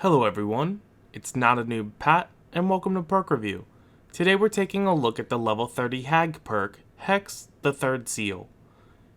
Hello everyone, it's NotaNoobPat, and welcome to Perk Review. Today we're taking a look at the level 30 Hag Perk, Hex, the Third Seal.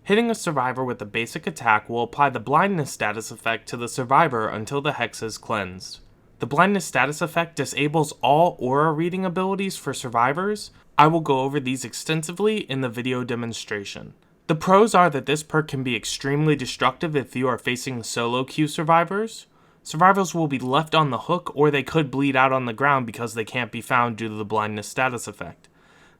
Hitting a survivor with a basic attack will apply the blindness status effect to the survivor until the Hex is cleansed. The blindness status effect disables all aura reading abilities for survivors. I will go over these extensively in the video demonstration. The pros are that this perk can be extremely destructive if you are facing solo queue survivors. Survivors will be left on the hook, or they could bleed out on the ground because they can't be found due to the blindness status effect.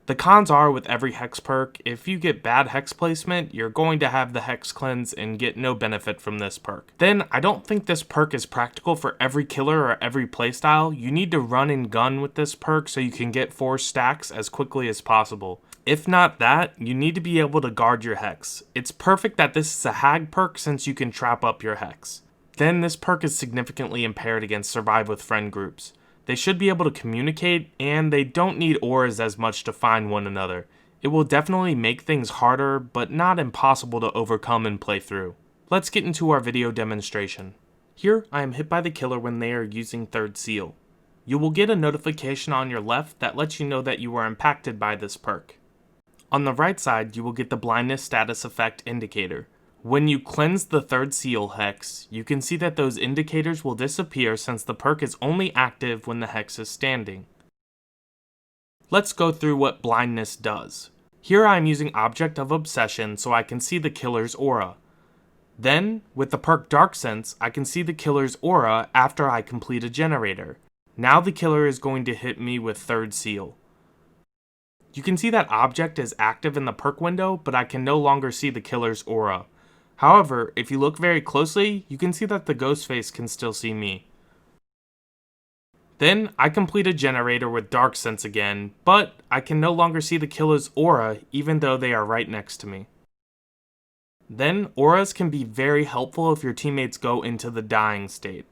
The cons are, with every Hex perk, if you get bad Hex placement, you're going to have the Hex cleanse and get no benefit from this perk. Then, I don't think this perk is practical for every killer or every playstyle. You need to run and gun with this perk so you can get 4 stacks as quickly as possible. If not that, you need to be able to guard your Hex. It's perfect that this is a Hag perk since you can trap up your Hex. Then this perk is significantly impaired against survive with friend groups. They should be able to communicate, and they don't need auras as much to find one another. It will definitely make things harder, but not impossible to overcome and play through. Let's get into our video demonstration. Here, I am hit by the killer when they are using Third Seal. You will get a notification on your left that lets you know that you are impacted by this perk. On the right side, you will get the blindness status effect indicator. When you cleanse the Third Seal Hex, you can see that those indicators will disappear since the perk is only active when the Hex is standing. Let's go through what blindness does. Here I am using Object of Obsession so I can see the killer's aura. Then, with the perk Dark Sense, I can see the killer's aura after I complete a generator. Now the killer is going to hit me with Third Seal. You can see that Object is active in the perk window, but I can no longer see the killer's aura. However, if you look very closely, you can see that the ghost face can still see me. Then, I complete a generator with Dark Sense again, but I can no longer see the killer's aura even though they are right next to me. Then, auras can be very helpful if your teammates go into the dying state.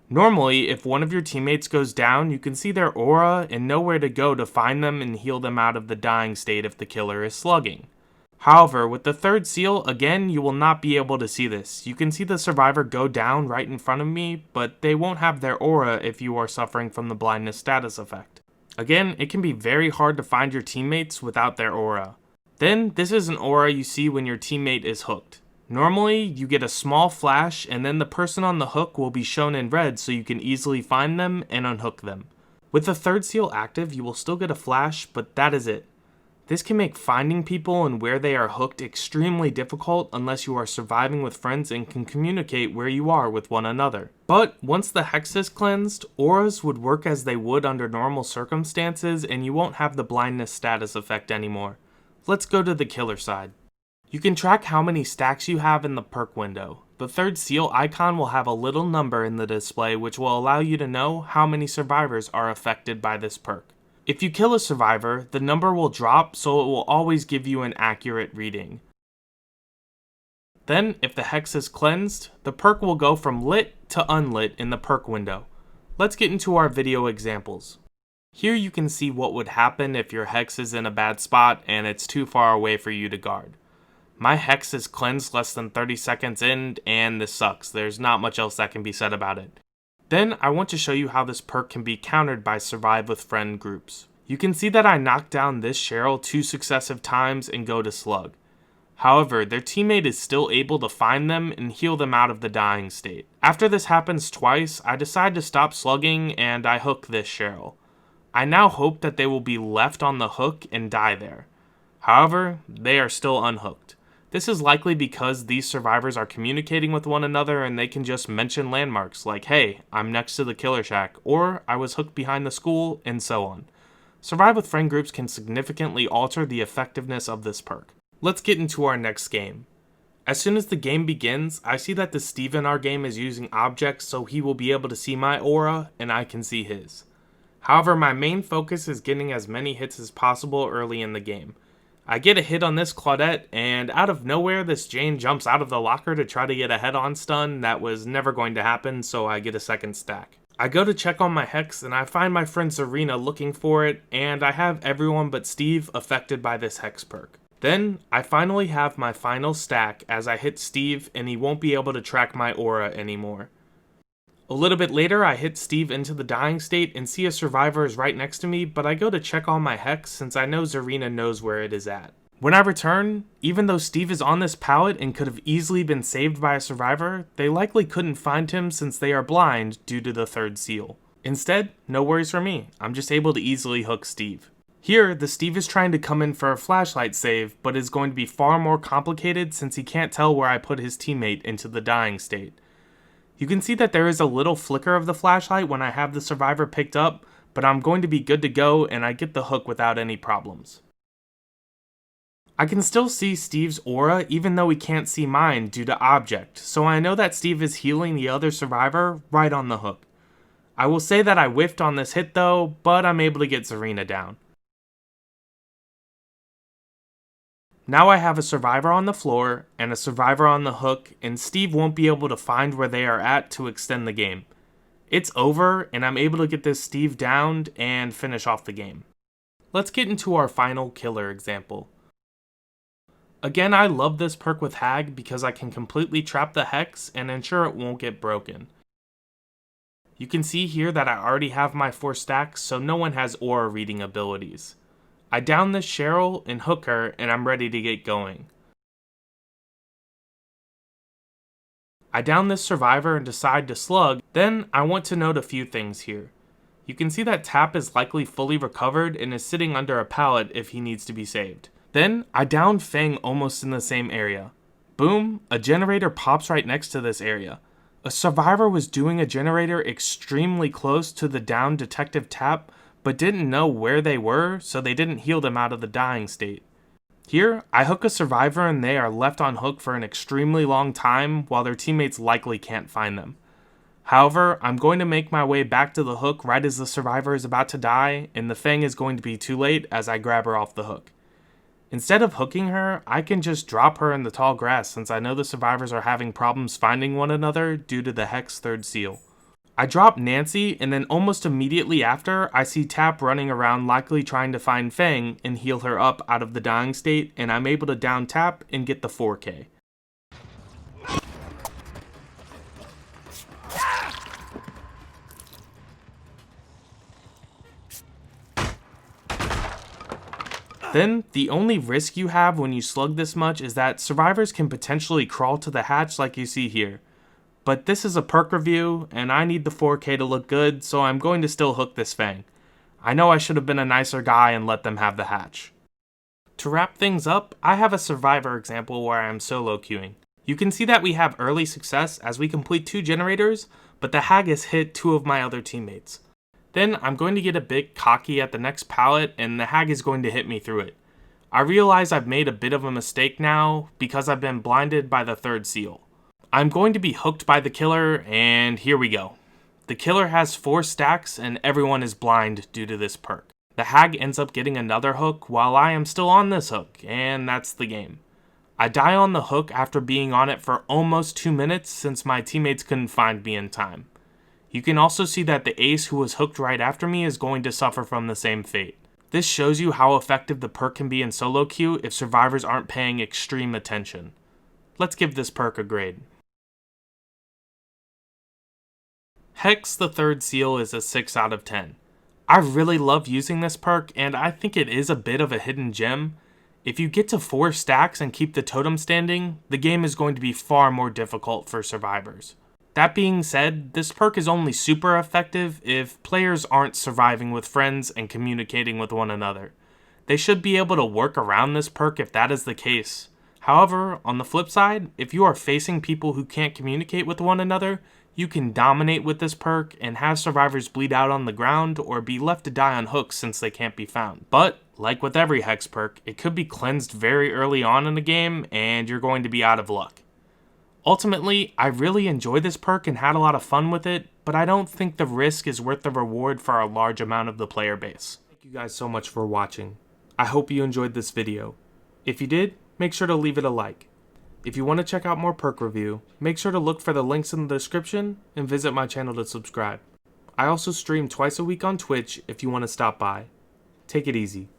Normally, if one of your teammates goes down, you can see their aura and know where to go to find them and heal them out of the dying state if the killer is slugging. However, with the Third Seal, again, you will not be able to see this. You can see the survivor go down right in front of me, but they won't have their aura if you are suffering from the blindness status effect. Again, it can be very hard to find your teammates without their aura. Then, this is an aura you see when your teammate is hooked. Normally, you get a small flash, and then the person on the hook will be shown in red so you can easily find them and unhook them. With the Third Seal active, you will still get a flash, but that is it. This can make finding people and where they are hooked extremely difficult unless you are surviving with friends and can communicate where you are with one another. But once the Hex is cleansed, auras would work as they would under normal circumstances and you won't have the blindness status effect anymore. Let's go to the killer side. You can track how many stacks you have in the perk window. The Third Seal icon will have a little number in the display which will allow you to know how many survivors are affected by this perk. If you kill a survivor, the number will drop so it will always give you an accurate reading. Then, if the Hex is cleansed, the perk will go from lit to unlit in the perk window. Let's get into our video examples. Here you can see what would happen if your Hex is in a bad spot and it's too far away for you to guard. My Hex is cleansed less than 30 seconds in, and this sucks. There's not much else that can be said about it. Then, I want to show you how this perk can be countered by survive with friend groups. You can see that I knocked down this Cheryl 2 successive times and go to slug. However, their teammate is still able to find them and heal them out of the dying state. After this happens twice, I decide to stop slugging and I hook this Cheryl. I now hope that they will be left on the hook and die there. However, they are still unhooked. This is likely because these survivors are communicating with one another and they can just mention landmarks like, hey, I'm next to the killer shack, or I was hooked behind the school, and so on. Survive with friend groups can significantly alter the effectiveness of this perk. Let's get into our next game. As soon as the game begins, I see that the Steve in our game is using objects so he will be able to see my aura and I can see his. However, my main focus is getting as many hits as possible early in the game. I get a hit on this Claudette, and out of nowhere this Jane jumps out of the locker to try to get a head-on stun that was never going to happen, so I get a second stack. I go to check on my Hex, and I find my friend Serena looking for it, and I have everyone but Steve affected by this Hex perk. Then, I finally have my final stack as I hit Steve, and he won't be able to track my aura anymore. A little bit later, I hit Steve into the dying state and see a survivor is right next to me, but I go to check on my hex since I know Zarina knows where it is at. When I return, even though Steve is on this pallet and could have easily been saved by a survivor, they likely couldn't find him since they are blind due to the third seal. Instead, no worries for me, I'm just able to easily hook Steve. Here, the Steve is trying to come in for a flashlight save, but is going to be far more complicated since he can't tell where I put his teammate into the dying state. You can see that there is a little flicker of the flashlight when I have the survivor picked up, but I'm going to be good to go and I get the hook without any problems. I can still see Steve's aura even though he can't see mine due to object, so I know that Steve is healing the other survivor right on the hook. I will say that I whiffed on this hit though, but I'm able to get Zarina down. Now I have a survivor on the floor and a survivor on the hook, and Steve won't be able to find where they are at to extend the game. It's over, and I'm able to get this Steve downed and finish off the game. Let's get into our final killer example. Again, I love this perk with Hag because I can completely trap the hex and ensure it won't get broken. You can see here that I already have my 4 stacks, so no one has aura reading abilities. I down this Cheryl and hook her, and I'm ready to get going. I down this survivor and decide to slug, then I want to note a few things here. You can see that Tap is likely fully recovered and is sitting under a pallet if he needs to be saved. Then I down Fang almost in the same area. Boom, a generator pops right next to this area. A survivor was doing a generator extremely close to the downed Detective Tap, but didn't know where they were, so they didn't heal them out of the dying state. Here, I hook a survivor and they are left on hook for an extremely long time while their teammates likely can't find them. However, I'm going to make my way back to the hook right as the survivor is about to die, and the Fang is going to be too late as I grab her off the hook. Instead of hooking her, I can just drop her in the tall grass since I know the survivors are having problems finding one another due to the Hex third seal. I drop Nancy, and then almost immediately after, I see Tap running around likely trying to find Fang and heal her up out of the dying state, and I'm able to down Tap and get the 4K. Then, the only risk you have when you slug this much is that survivors can potentially crawl to the hatch like you see here. But this is a perk review, and I need the 4K to look good, so I'm going to still hook this Fang. I know I should have been a nicer guy and let them have the hatch. To wrap things up, I have a survivor example where I am solo queuing. You can see that we have early success as we complete 2 generators, but the Hag has hit 2 of my other teammates. Then I'm going to get a bit cocky at the next pallet, and the Hag is going to hit me through it. I realize I've made a bit of a mistake now because I've been blinded by the third seal. I'm going to be hooked by the killer, and here we go. The killer has 4 stacks and everyone is blind due to this perk. The Hag ends up getting another hook while I am still on this hook, and that's the game. I die on the hook after being on it for almost 2 minutes since my teammates couldn't find me in time. You can also see that the ace who was hooked right after me is going to suffer from the same fate. This shows you how effective the perk can be in solo queue if survivors aren't paying extreme attention. Let's give this perk a grade. Hex the third seal is a 6 out of 10. I really love using this perk, and I think it is a bit of a hidden gem. If you get to 4 stacks and keep the totem standing, the game is going to be far more difficult for survivors. That being said, this perk is only super effective if players aren't surviving with friends and communicating with one another. They should be able to work around this perk if that is the case. However, on the flip side, if you are facing people who can't communicate with one another, you can dominate with this perk and have survivors bleed out on the ground or be left to die on hooks since they can't be found. But, like with every Hex perk, it could be cleansed very early on in the game and you're going to be out of luck. Ultimately, I really enjoy this perk and had a lot of fun with it, but I don't think the risk is worth the reward for a large amount of the player base. Thank you guys so much for watching. I hope you enjoyed this video. If you did, make sure to leave it a like. If you want to check out more perk review, make sure to look for the links in the description and visit my channel to subscribe. I also stream twice a week on Twitch if you want to stop by. Take it easy.